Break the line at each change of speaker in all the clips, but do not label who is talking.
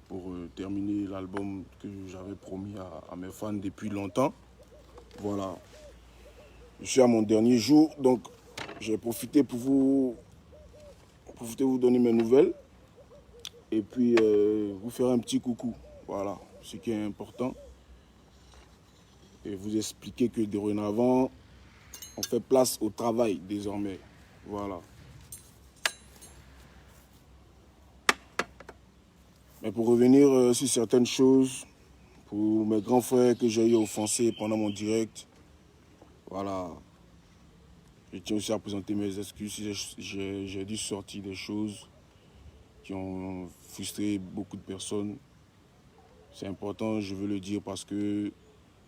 pour terminer l'album que j'avais promis à mes fans depuis longtemps. Voilà. Je suis à mon dernier jour, donc j'ai profité pour vous donner mes nouvelles et puis vous faire un petit coucou. Voilà, ce qui est important. Et vous expliquer que dorénavant, on fait place au travail désormais. Voilà. Mais pour revenir sur certaines choses, pour mes grands frères que j'ai eu offensés pendant mon direct, voilà. Je tiens aussi à présenter mes excuses si j'ai dû sortir des choses qui ont frustré beaucoup de personnes. C'est important, je veux le dire parce que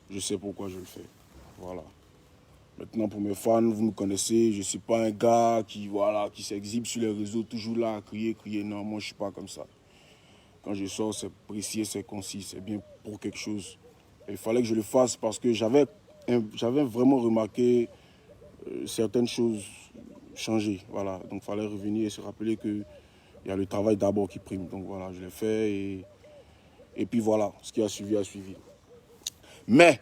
je sais pourquoi je le fais. Voilà. Maintenant, pour mes fans, vous me connaissez, je ne suis pas un gars qui s'exhibe sur les réseaux, toujours là à crier. Non, moi, je ne suis pas comme ça. Quand je sors, c'est précis, c'est concis, c'est bien pour quelque chose. Et il fallait que je le fasse parce que j'avais vraiment remarqué certaines choses changer. Voilà. Donc, il fallait revenir et se rappeler qu'il y a le travail d'abord qui prime. Donc, voilà, je l'ai fait et puis voilà, ce qui a suivi a suivi. Mais,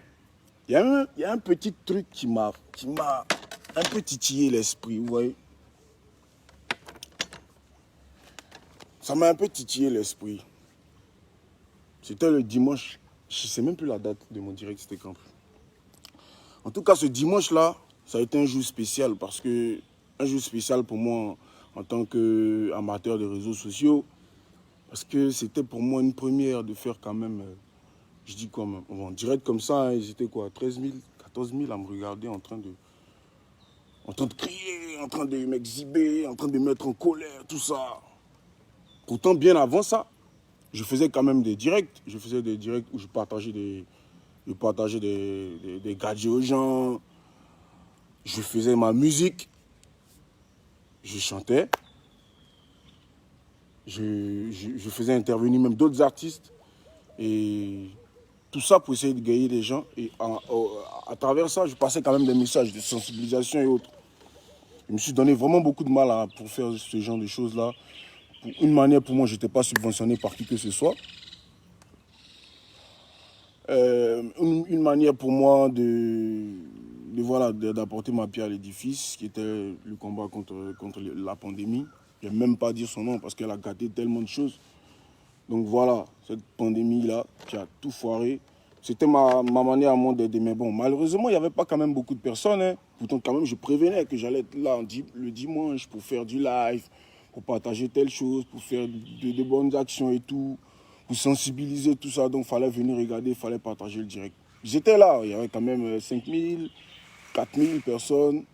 il y a un petit truc qui m'a un peu titillé l'esprit, vous voyez. Ça m'a un peu titillé l'esprit. C'était le dimanche, je ne sais même plus la date de mon direct, c'était quand. En tout cas, ce dimanche-là, ça a été un jour spécial parce que, un jour spécial pour moi en tant qu'amateur de réseaux sociaux, parce que c'était pour moi une première de faire quand même, je dis quoi, en direct comme ça, hein, ils étaient quoi, 13 000, 14 000 à me regarder en train de crier, en train de m'exhiber, en train de me mettre en colère, tout ça. Pourtant, bien avant ça, je faisais quand même des directs. Je faisais des directs où je partageais des gadgets aux gens. Je faisais ma musique. Je chantais. Je faisais intervenir même d'autres artistes. Et tout ça pour essayer de gagner des gens. Et à travers ça, je passais quand même des messages de sensibilisation et autres. Je me suis donné vraiment beaucoup de mal pour faire ce genre de choses-là. Une manière pour moi, je n'étais pas subventionné par qui que ce soit. Une manière pour moi d'apporter ma pierre à l'édifice, qui était le combat contre la pandémie. Je ne vais même pas dire son nom parce qu'elle a gâté tellement de choses. Donc voilà, cette pandémie-là qui a tout foiré. C'était ma manière à moi d'aider. Mais bon, malheureusement, il n'y avait pas quand même beaucoup de personnes. Hein. Pourtant, quand même, je prévenais que j'allais être là le dimanche pour faire du live, pour partager telle chose, pour faire de bonnes actions et tout, pour sensibiliser tout ça. Donc, il fallait venir regarder, il fallait partager le direct. J'étais là, il y avait quand même 5 000, 4 000 personnes.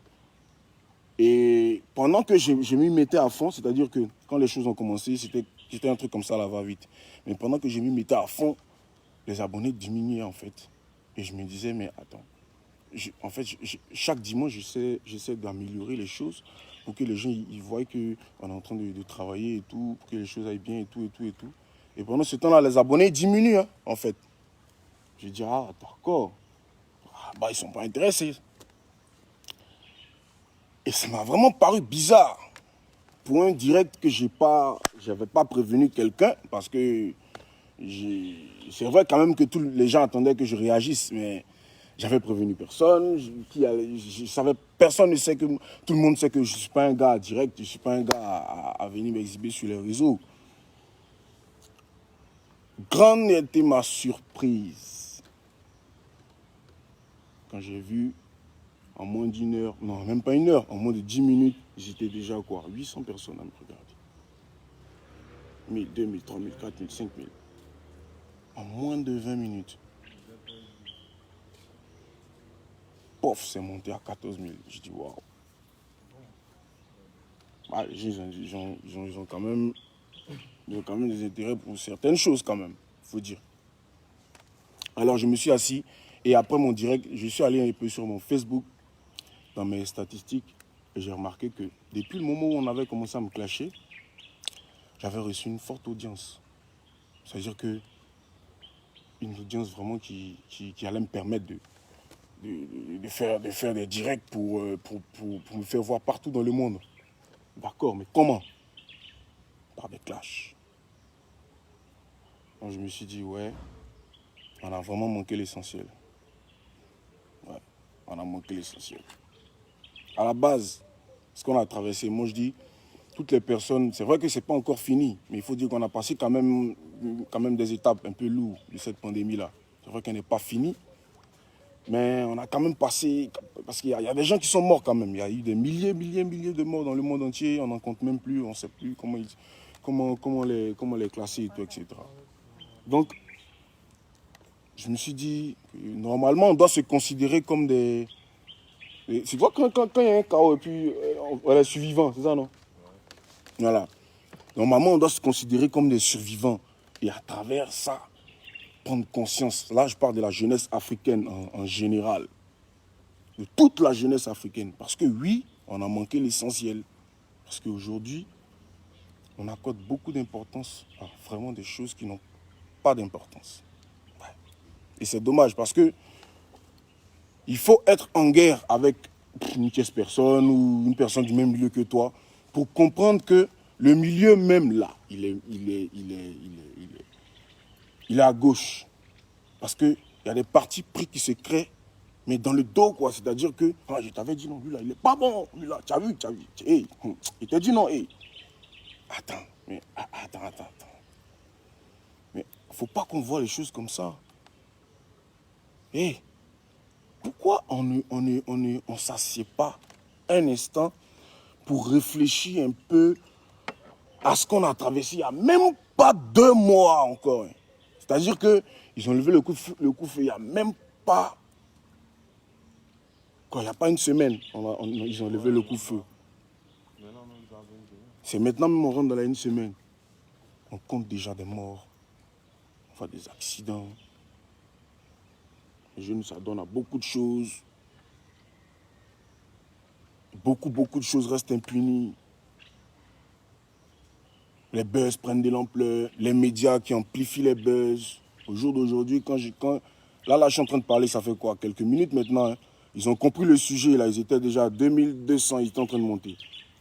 Et pendant que je m'y mettais à fond, c'est-à-dire que quand les choses ont commencé, c'était un truc comme ça, là, va vite. Mais pendant que je m'y mettais à fond, les abonnés diminuaient en fait. Et je me disais, mais attends, chaque dimanche, j'essaie d'améliorer les choses pour que les gens ils voient qu'on est en train de travailler et tout, pour que les choses aillent bien et tout, et tout, et tout. Et pendant ce temps-là, les abonnés diminuent, hein, en fait. Je dis, ah, d'accord. Ah, bah, ils ne sont pas intéressés. Et ça m'a vraiment paru bizarre. Pour un direct que j'avais pas prévenu quelqu'un, parce que c'est vrai quand même que tous les gens attendaient que je réagisse, mais j'avais prévenu personne. Personne ne sait que, tout le monde sait que je ne suis pas un gars direct, je ne suis pas un gars à venir m'exhiber sur les réseaux. Grande était ma surprise quand j'ai vu en moins d'une heure, non même pas une heure, en moins de 10 minutes, j'étais déjà quoi, 800 personnes à me regarder. 1000, 2000, 3000, 4000, 5000. En moins de 20 minutes. Pof, c'est monté à 14 000. Je dis waouh. Ah, ils ont quand même des intérêts pour certaines choses quand même, faut dire. Alors je me suis assis et après mon direct, je suis allé un peu sur mon Facebook, dans mes statistiques, et j'ai remarqué que depuis le moment où on avait commencé à me clasher, j'avais reçu une forte audience. C'est-à-dire que une audience vraiment qui allait me permettre de faire des directs pour me faire voir partout dans le monde. D'accord, mais comment? Par des clashs. quand je me suis dit, ouais, on a vraiment manqué l'essentiel. Ouais, on a manqué l'essentiel. À la base, ce qu'on a traversé, moi je dis, toutes les personnes, c'est vrai que c'est pas encore fini, mais il faut dire qu'on a passé quand même des étapes un peu lourdes de cette pandémie-là. C'est vrai qu'elle n'est pas finie, mais on a quand même passé, parce qu'il y a des gens qui sont morts quand même. Il y a eu des milliers de morts dans le monde entier, on n'en compte même plus, on ne sait plus comment les classer et tout, etc. Donc, je me suis dit, normalement, on doit se considérer comme des... C'est quoi quand il y a un chaos et puis on est survivant, c'est ça, non? Voilà. Normalement, on doit se considérer comme des survivants. Et à travers ça, prendre conscience. Là, je parle de la jeunesse africaine en général. De toute la jeunesse africaine. Parce que oui, on a manqué l'essentiel. Parce qu'aujourd'hui, on accorde beaucoup d'importance à vraiment des choses qui n'ont pas d'importance. Ouais. Et c'est dommage parce que il faut être en guerre avec une tierce personne ou une personne du même milieu que toi pour comprendre que le milieu même là, il est à gauche. Parce qu'il y a des partis pris qui se créent, mais dans le dos, quoi. C'est-à-dire que, ah, je t'avais dit non, lui là, il est pas bon. Lui là, tu as vu. Hey, il t'a dit non, hey. Attends. Mais faut pas qu'on voit les choses comme ça. Hey, pourquoi on s'assied pas un instant pour réfléchir un peu à ce qu'on a traversé il n'y a même pas 2 mois encore. C'est-à-dire qu'ils ont levé le coup de feu il n'y a même pas... Quoi, il n'y a pas une semaine, ils ont levé le coup de feu. C'est maintenant même on rentre dans la une semaine. On compte déjà des morts, on fait des accidents. Les jeunes, ça donne à beaucoup de choses. Beaucoup de choses restent impunies. Les buzz prennent de l'ampleur, les médias qui amplifient les buzz. Au jour d'aujourd'hui, là, je suis en train de parler, ça fait quoi? Quelques minutes maintenant. Hein. Ils ont compris le sujet, là, ils étaient déjà à 2200, ils étaient en train de monter.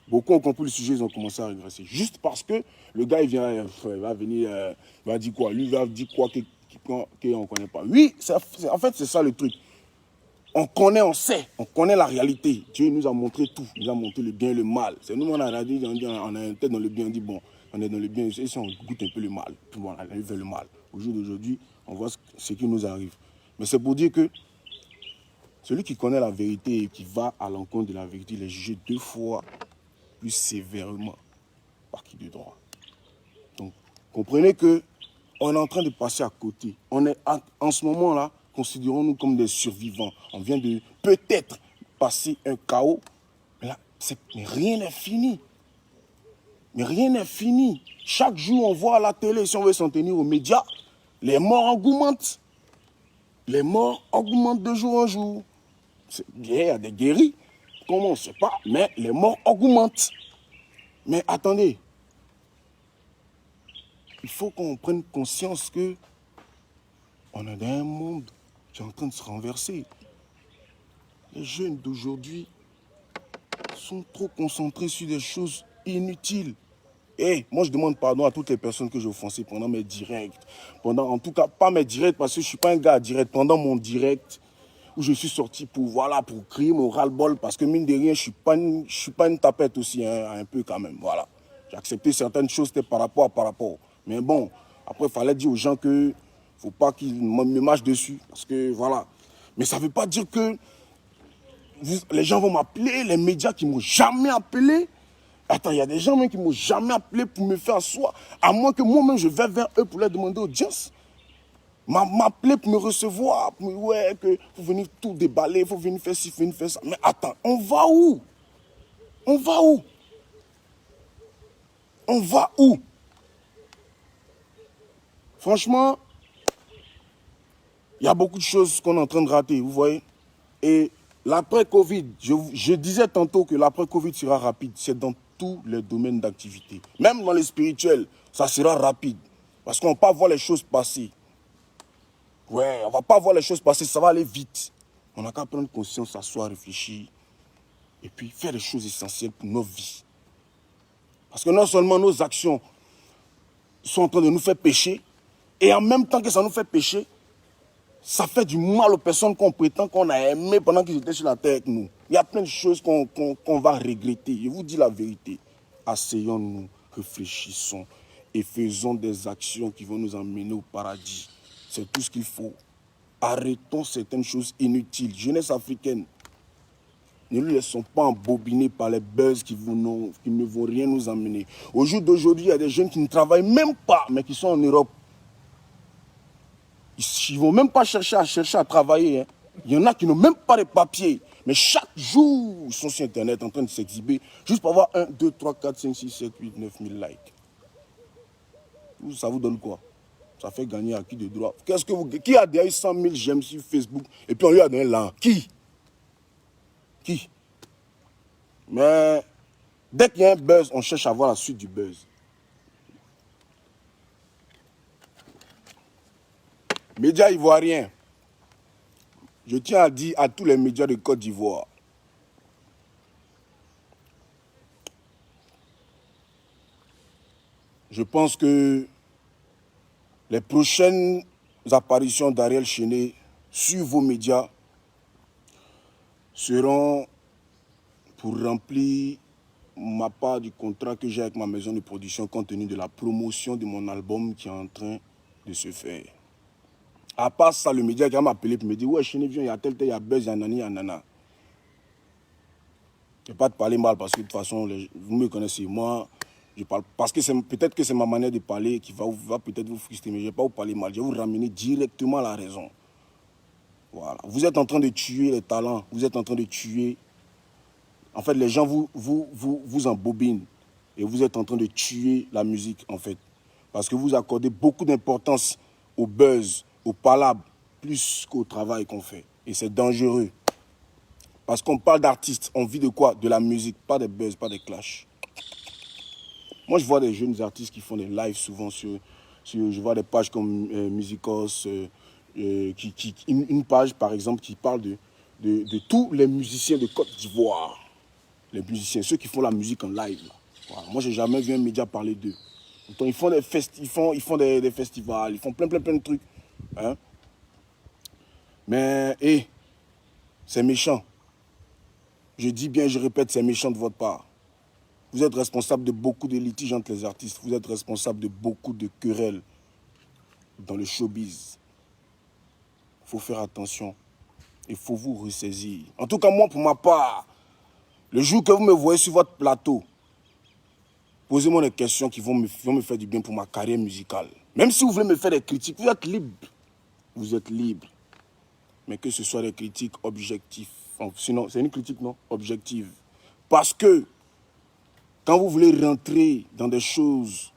Beaucoup ont compris le sujet, ils ont commencé à régresser. Juste parce que le gars, il va venir, il va dire quoi? Lui, il va dire quoi qu'on ne connaît pas. Oui, en fait, c'est ça le truc. On connaît, on sait, on connaît la réalité. Dieu nous a montré tout, il nous a montré le bien et le mal. C'est nous, on a dit, on a une tête dans le bien, on dit bon, on est dans le bien, et si on goûte un peu le mal, puis bon, on arrive vers le mal. Au jour d'aujourd'hui, on voit ce qui nous arrive. Mais c'est pour dire que celui qui connaît la vérité et qui va à l'encontre de la vérité, il est jugé 2 fois plus sévèrement par qui de droit. Donc, comprenez que on est en train de passer à côté. On est en ce moment-là, considérons-nous comme des survivants. On vient de peut-être passer un chaos, mais là, mais rien n'est fini. Mais rien n'est fini. Chaque jour, on voit à la télé, si on veut s'en tenir aux médias, les morts augmentent. Les morts augmentent de jour en jour. Il y a des guéris, comment on ne sait pas, mais les morts augmentent. Mais attendez, il faut qu'on prenne conscience que on est dans un monde qui est en train de se renverser. Les jeunes d'aujourd'hui sont trop concentrés sur des choses inutiles. Et moi, je demande pardon à toutes les personnes que j'ai offensées pendant mes directs. En tout cas, pas mes directs, parce que je ne suis pas un gars à direct. Pendant mon direct, où je suis sorti pour crier mon ras-le-bol, parce que mine de rien, je ne suis pas une tapette aussi, hein, un peu quand même. Voilà. J'ai accepté certaines choses, c'était par rapport. Mais bon, après, il fallait dire aux gens que faut pas qu'ils me mâchent dessus, parce que voilà. Mais ça ne veut pas dire que les gens vont m'appeler, les médias qui ne m'ont jamais appelé. Attends, il y a des gens même qui ne m'ont jamais appelé pour me faire asseoir, à moins que moi-même je vais vers eux pour leur demander audience. M'appeler pour me recevoir, pour me dire ouais, que faut venir tout déballer, il faut venir faire ci, faut venir faire ça. Mais attends, on va où? On va où? On va où? Franchement, il y a beaucoup de choses qu'on est en train de rater, vous voyez. Et l'après-Covid, je disais tantôt que l'après-Covid sera rapide. C'est dans tous les domaines d'activité. Même dans les spirituels, ça sera rapide. Parce qu'on ne va pas voir les choses passer. Ouais, on ne va pas voir les choses passer, ça va aller vite. On n'a qu'à prendre conscience, s'asseoir, réfléchir. Et puis faire les choses essentielles pour nos vies. Parce que non seulement nos actions sont en train de nous faire pécher, Et en même temps que ça nous fait pécher, ça fait du mal aux personnes qu'on prétend qu'on a aimées pendant qu'ils étaient sur la terre avec nous. Il y a plein de choses qu'on va regretter. Je vous dis la vérité. Asseyons-nous, réfléchissons et faisons des actions qui vont nous emmener au paradis. C'est tout ce qu'il faut. Arrêtons certaines choses inutiles. Jeunesse africaine, ne nous laissons pas embobiner par les buzz qui ne vont rien nous emmener. Au jour d'aujourd'hui, il y a des jeunes qui ne travaillent même pas, mais qui sont en Europe. Ils ne vont même pas chercher à travailler. Hein. Il y en a qui n'ont même pas de papiers. Mais chaque jour, ils sont sur Internet en train de s'exhiber, juste pour avoir 1, 2, 3, 4, 5, 6, 7, 8, 9 000 likes. Ça vous donne quoi? Ça fait gagner à qui de droit? Qui a déjà eu 100 000 j'aime sur Facebook et puis on lui a donné là? Qui? Mais dès qu'il y a un buzz, on cherche à voir la suite du buzz. Médias ivoiriens. Je tiens à dire à tous les médias de Côte d'Ivoire. Je pense que les prochaines apparitions d'Ariel Chéné sur vos médias seront pour remplir ma part du contrat que j'ai avec ma maison de production compte tenu de la promotion de mon album qui est en train de se faire. À part ça, le média qui va m'appeler pour me dire « Ouais, Chéné, viens, il y a tel, il y a buzz, il y a nani, il y a nana. » Je ne vais pas te parler mal parce que de toute façon, vous me connaissez. Moi, je parle parce que peut-être que c'est ma manière de parler qui va peut-être vous frustrer, mais je ne vais pas vous parler mal. Je vais vous ramener directement à la raison. Voilà. Vous êtes en train de tuer les talents. Vous êtes en train de tuer. En fait, les gens vous embobinent. Et vous êtes en train de tuer la musique, en fait. Parce que vous accordez beaucoup d'importance au buzz, au palabre, plus qu'au travail qu'on fait. Et c'est dangereux. Parce qu'on parle d'artistes, on vit de quoi? De la musique, pas des buzz, pas des clashs. Moi, je vois des jeunes artistes qui font des lives souvent je vois des pages comme Musicos, une page, par exemple, qui parle de tous les musiciens de Côte d'Ivoire. Les musiciens, ceux qui font la musique en live. Voilà. Moi, je n'ai jamais vu un média parler d'eux. Pourtant, ils font des festivals, ils font plein de trucs. Hein? Mais, c'est méchant. Je dis bien, je répète, c'est méchant de votre part. Vous êtes responsable de beaucoup de litiges entre les artistes. Vous êtes responsable de beaucoup de querelles dans le showbiz. Il faut faire attention. Il faut vous ressaisir. En tout cas, moi, pour ma part, le jour que vous me voyez sur votre plateau, posez-moi des questions qui vont me faire du bien pour ma carrière musicale. Même si vous voulez me faire des critiques, vous êtes libre. Vous êtes libre. Mais que ce soit des critiques objectives. Sinon, c'est une critique, non? Objective. Parce que quand vous voulez rentrer dans des choses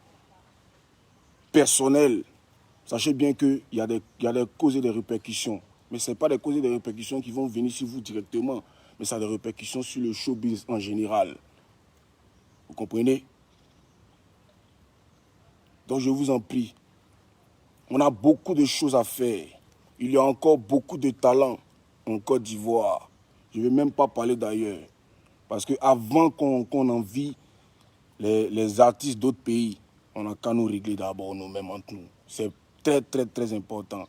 personnelles, sachez bien qu'il y a des causes et des répercussions. Mais ce n'est pas des causes et des répercussions qui vont venir sur vous directement, mais ça a des répercussions sur le showbiz en général. Vous comprenez? Donc je vous en prie, on a beaucoup de choses à faire. Il y a encore beaucoup de talents en Côte d'Ivoire. Je ne vais même pas parler d'ailleurs. Parce qu'avant qu'on envie les artistes d'autres pays, on n'a qu'à nous régler d'abord nous-mêmes entre nous. C'est très important.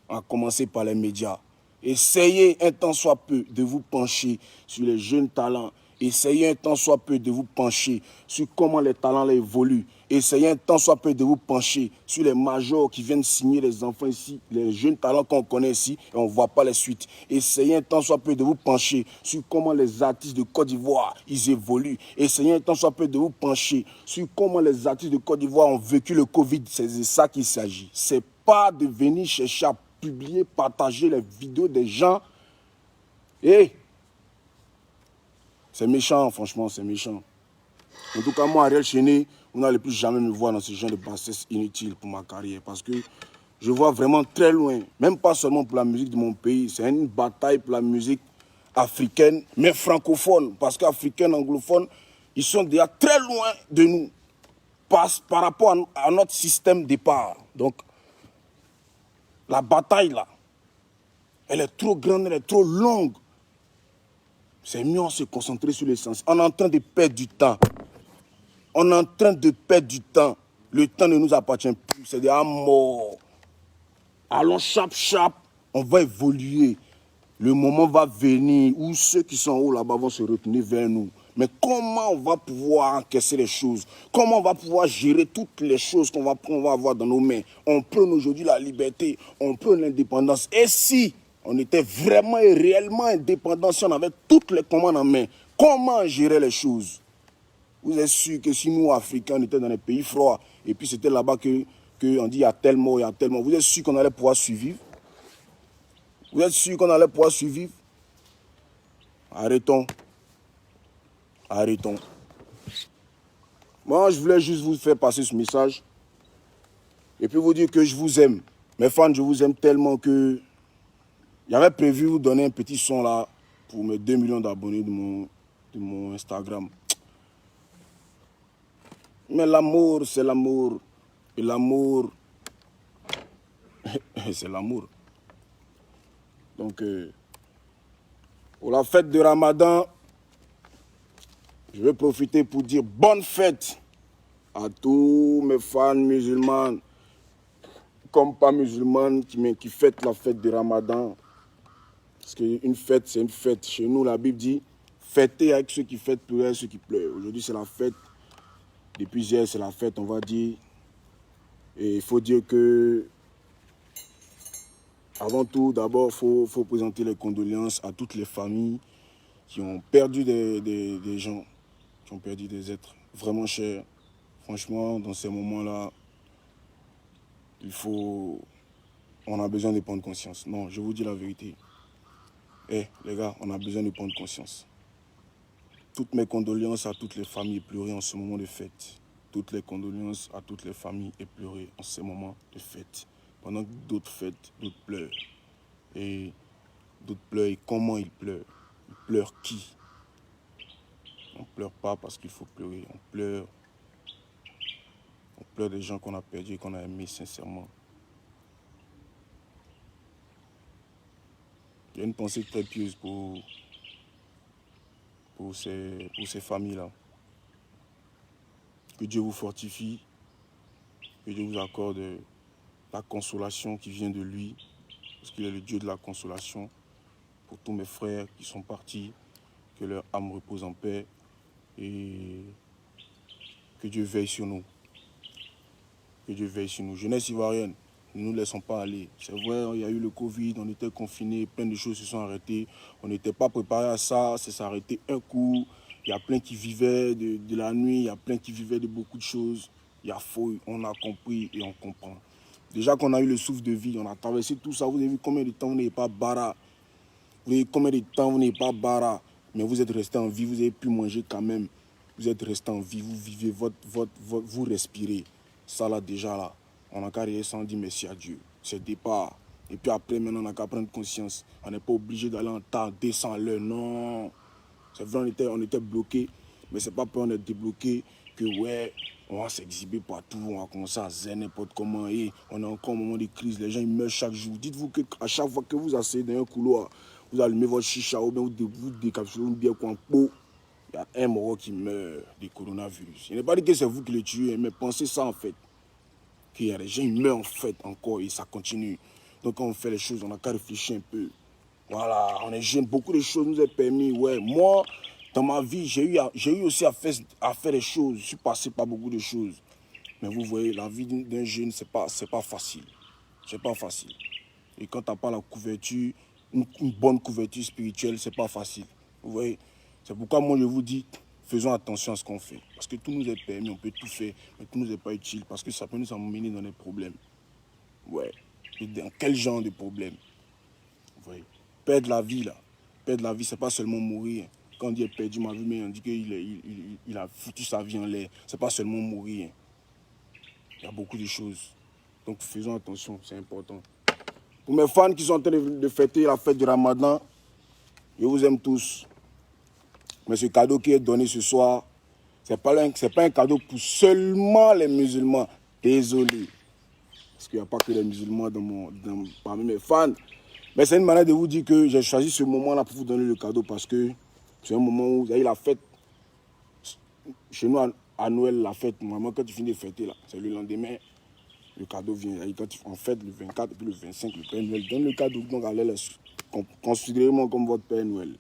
À commencer par les médias. Essayez un tant soit peu de vous pencher sur les jeunes talents. Essayez un tant soit peu de vous pencher sur comment les talents là évoluent. Essayez un tant soit peu de vous pencher sur les majors qui viennent signer les enfants ici, les jeunes talents qu'on connaît ici et on ne voit pas les suites. Essayez un tant soit peu de vous pencher sur comment les artistes de Côte d'Ivoire, ils évoluent. Essayez un tant soit peu de vous pencher sur comment les artistes de Côte d'Ivoire ont vécu le Covid. C'est de ça qu'il s'agit. C'est pas de venir chercher à publier, partager les vidéos des gens. C'est méchant, franchement, c'est méchant. En tout cas, moi, Ariel Chéné, vous n'allez plus jamais me voir dans ce genre de bassesse inutile pour ma carrière. Parce que je vois vraiment très loin, même pas seulement pour la musique de mon pays, c'est une bataille pour la musique africaine, mais francophone. Parce qu'africains, anglophones, ils sont déjà très loin de nous par rapport à notre système de départ. Donc, la bataille, là, elle est trop grande, elle est trop longue. C'est mieux de se concentrer sur l'essence. On est en train de perdre du temps. On est en train de perdre du temps. Le temps ne nous appartient plus. C'est des morts. Allons chap, on va évoluer. Le moment va venir où ceux qui sont en haut là-bas vont se retenir vers nous. Mais comment on va pouvoir encaisser les choses? Comment on va pouvoir gérer toutes les choses qu'on va avoir dans nos mains? On prône aujourd'hui la liberté, on prône l'indépendance. Et si on était vraiment et réellement indépendant, si on avait toutes les commandes en main, comment gérer les choses? Vous êtes sûr que si nous, Africains, on était dans les pays froids, et puis c'était là-bas qu'on dit il y a tel mort, il y a tel mort, vous êtes sûr qu'on allait pouvoir survivre? Vous êtes sûr qu'on allait pouvoir survivre? Arrêtons. Arrêtons. Moi, je voulais juste vous faire passer ce message. Et puis vous dire que je vous aime. Mes fans, je vous aime tellement que j'avais prévu vous donner un petit son là pour mes 2 millions d'abonnés de mon Instagram. Mais l'amour, c'est l'amour. Et l'amour, c'est l'amour. Donc, pour la fête de Ramadan, je vais profiter pour dire bonne fête à tous mes fans musulmans, comme pas musulmanes, qui fêtent la fête de Ramadan. Parce qu'une fête, c'est une fête. Chez nous, la Bible dit, fêtez avec ceux qui fêtent, pleurer avec ceux qui pleurent. Aujourd'hui, c'est la fête. Depuis hier, c'est la fête, on va dire. Et il faut dire que, avant tout, d'abord, il faut présenter les condoléances à toutes les familles qui ont perdu des gens, qui ont perdu des êtres vraiment chers. Franchement, dans ces moments-là, on a besoin de prendre conscience. Non, je vous dis la vérité. Les gars, on a besoin de prendre conscience. Toutes mes condoléances à toutes les familles éplorées en ce moment de fête. Toutes les condoléances à toutes les familles éplorées en ce moment de fête. Pendant que d'autres fêtent, d'autres pleurent. Et d'autres pleurent. Et comment ils pleurent? Ils pleurent qui? On ne pleure pas parce qu'il faut pleurer. On pleure des gens qu'on a perdus et qu'on a aimés sincèrement. Il y a une pensée très pieuse pour ces familles-là. Que Dieu vous fortifie, que Dieu vous accorde la consolation qui vient de lui, parce qu'il est le Dieu de la consolation. Pour tous mes frères qui sont partis, que leur âme repose en paix et que Dieu veille sur nous. Que Dieu veille sur nous. Jeunesse ivoirienne, ne nous laissons pas aller. C'est vrai, il y a eu le Covid, on était confinés, plein de choses se sont arrêtées. On n'était pas préparé à ça, ça s'est arrêté un coup. Il y a plein qui vivaient de la nuit, il y a plein qui vivaient de beaucoup de choses. Il y a faux, on a compris et on comprend. Déjà qu'on a eu le souffle de vie, on a traversé tout ça. Vous avez vu combien de temps vous n'avez pas bara. Vous avez vu combien de temps vous n'avez pas bara. Mais vous êtes resté en vie, vous avez pu manger quand même. Vous êtes resté en vie, vous vivez, vous respirez. Ça là déjà là, on n'a qu'à rien sans dire merci à Dieu. C'est le départ. Et puis après maintenant on n'a qu'à prendre conscience. On n'est pas obligé d'aller en temps, descendre l'heure, non. C'est vrai on était bloqué, mais c'est pas pour on est débloqué que ouais, on va s'exhiber partout, on va commencer à zen n'importe comment. Et on est encore au moment de crise, les gens ils meurent chaque jour. Dites-vous qu'à chaque fois que vous asseyez dans un couloir, vous allumez votre chicha ou bien vous décapsulez une bière quoi pot. Il y a un mort qui meurt du coronavirus. Je n'ai pas dit que c'est vous qui le tuez, mais pensez ça en fait. Qu'il y a des gens qui meurent en fait encore et ça continue. Donc quand on fait les choses, on n'a qu'à réfléchir un peu. Voilà, on est jeune, beaucoup de choses nous est permis. Ouais, moi, dans ma vie, j'ai eu aussi à faire des choses. Je suis passé par beaucoup de choses. Mais vous voyez, la vie d'un jeune, c'est pas facile. C'est pas facile. Et quand tu n'as pas la couverture, une bonne couverture spirituelle, c'est pas facile. Vous voyez, c'est pourquoi moi je vous dis, faisons attention à ce qu'on fait. Parce que tout nous est permis, on peut tout faire, mais tout nous est pas utile. Parce que ça peut nous emmener dans des problèmes. Ouais. Et dans quel genre de problème? Vous voyez, perdre la vie là. Perdre la vie, c'est pas seulement mourir. Quand on dit perdu ma vie, mais on dit qu'il a foutu sa vie en l'air. C'est pas seulement mourir. Il y a beaucoup de choses. Donc faisons attention, c'est important. Pour mes fans qui sont en train de fêter la fête du Ramadan, je vous aime tous. Mais ce cadeau qui est donné ce soir, ce n'est pas un cadeau pour seulement les musulmans. Désolé. Parce qu'il n'y a pas que les musulmans parmi mes fans. Mais c'est une manière de vous dire que j'ai choisi ce moment-là pour vous donner le cadeau parce que c'est un moment où vous avez la fête. Chez nous, à Noël, la fête, normalement, quand tu finis de fêter, là, c'est le lendemain. Le cadeau vient. Quand on fête le 24 et puis le 25, le Père Noël donne le cadeau. Donc, allez, considérez-moi comme votre Père Noël.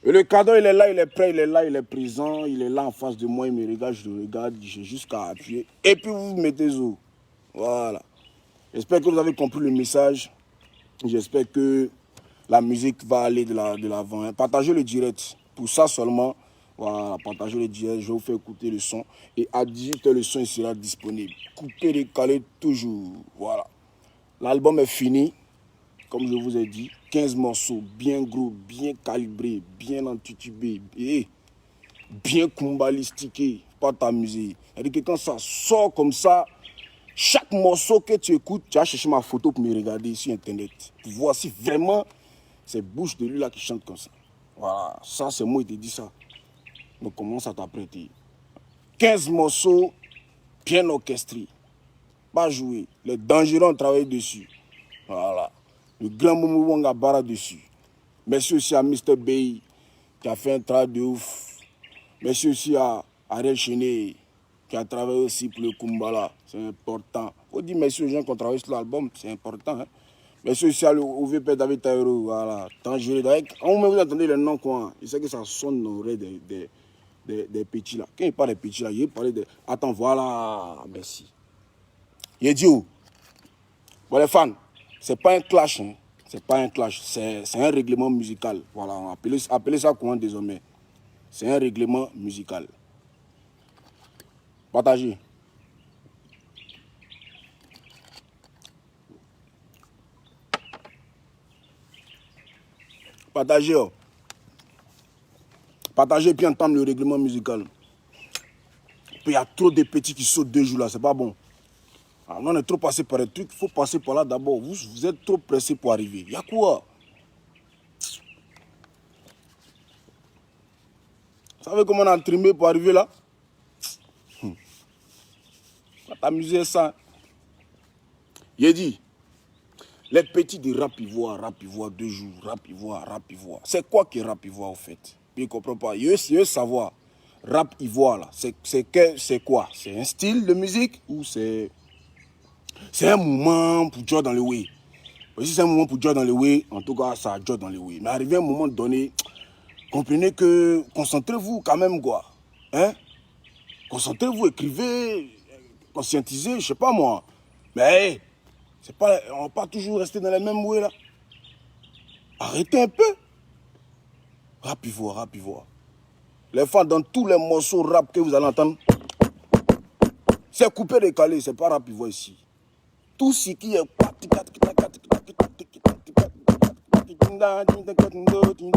Et le cadeau, il est là, il est prêt, il est là, il est présent, il est là en face de moi, il me regarde, je le regarde, j'ai juste qu'à appuyer. Et puis vous mettez zo. Voilà. J'espère que vous avez compris le message. J'espère que la musique va aller de l'avant. Hein. Partagez le direct. Pour ça seulement, voilà, partagez le direct, je vais vous faire écouter le son. Et à 18h, le son il sera disponible. Coupé, décalé, toujours. Voilà. L'album est fini. Comme je vous ai dit, 15 morceaux, bien gros, bien calibrés, bien entitubés, et bien kumbalistiqués, pas t'amuser. C'est-à-dire que quand ça sort comme ça, chaque morceau que tu écoutes, tu as cherché ma photo pour me regarder sur Internet. Pour voir si vraiment c'est bouche de lui là qui chante comme ça. Voilà, ça c'est moi qui te dis ça. Donc commence à t'apprêter. 15 morceaux bien orchestrés, pas joués. Les dangereux ont travaillé dessus. Voilà. Le grand Momo Wanga Bara dessus. Merci aussi à Mr. Bay qui a fait un travail de ouf. Merci aussi à Ariel Chené qui a travaillé aussi pour le Kumbala. C'est important. Il faut dire merci aux gens qui ont travaillé sur l'album, c'est important. Hein? Merci aussi au VP David Taïro. Voilà. Dangereux. Quand vous entendez le nom, quoi, je sais que ça sonne dans l'oreille des petits là. Quand il parle des petits là, il parle de. Attends, voilà. Merci. Il est dit où? Bon, les fans. C'est pas un clash, hein. C'est pas un clash, c'est un règlement musical. Voilà, on appelez ça comment désormais. C'est un règlement musical. Partagez. Partagez. Oh. Partagez puis entendre le règlement musical. Puis il y a trop de petits qui sautent 2 jours là, c'est pas bon. Alors, on est trop passé par les trucs, il faut passer par là d'abord. Vous êtes trop pressé pour arriver. Il y a quoi? Vous savez comment on a trimé pour arriver là? On va t'amuser ça. Il dit, les petits de rap ivoire, 2 jours, rap ivoire. C'est quoi que rap ivoire au fait? Ils ne comprennent pas. Ils veulent savoir. Rap ivoire là, c'est quoi? C'est un style de musique ou c'est un mouvement pour jouer dans le way? Si c'est un mouvement pour jouer dans le way, en tout cas ça joue dans le way. Mais arrivé à un moment donné, comprenez que concentrez-vous quand même quoi. Hein? Concentrez-vous, écrivez, conscientisez, je sais pas moi. Mais c'est pas, on ne va pas toujours rester dans les mêmes way là. Arrêtez un peu. Rap ivoire. Les fans dans tous les morceaux rap que vous allez entendre, c'est coupé décalé, c'est pas rap ivoire ici. Tout ce qui est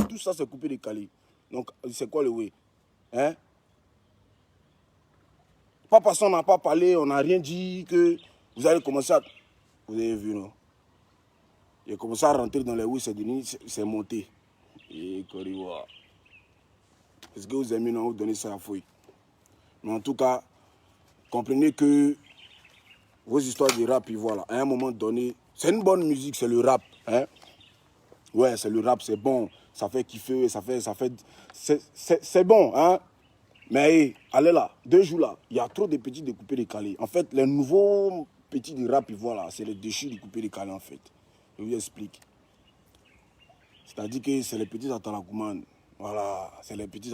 tout ça c'est coupé décalé. Donc c'est quoi le way? Hein? Pas parce qu'on n'a pas parlé, on n'a rien dit que vous allez commencer à... Vous avez vu, non? Il a commencé à rentrer dans les way, c'est monté. Et Koriwa. Est-ce que vous aimez non vous donner ça à fouille? Mais en tout cas, comprenez que vos histoires de rap, voilà, à un moment donné, c'est une bonne musique, c'est le rap. Hein? Ouais, c'est le rap, c'est bon. Ça fait kiffer, c'est bon, hein? Mais allez là, 2 jours là, il y a trop de petits découpés décalés. En fait, les nouveaux petits du rap, voilà, c'est les déchus découpés décalés en fait. Je vous explique. C'est-à-dire que c'est les petits Atalakuman. Voilà, c'est les petits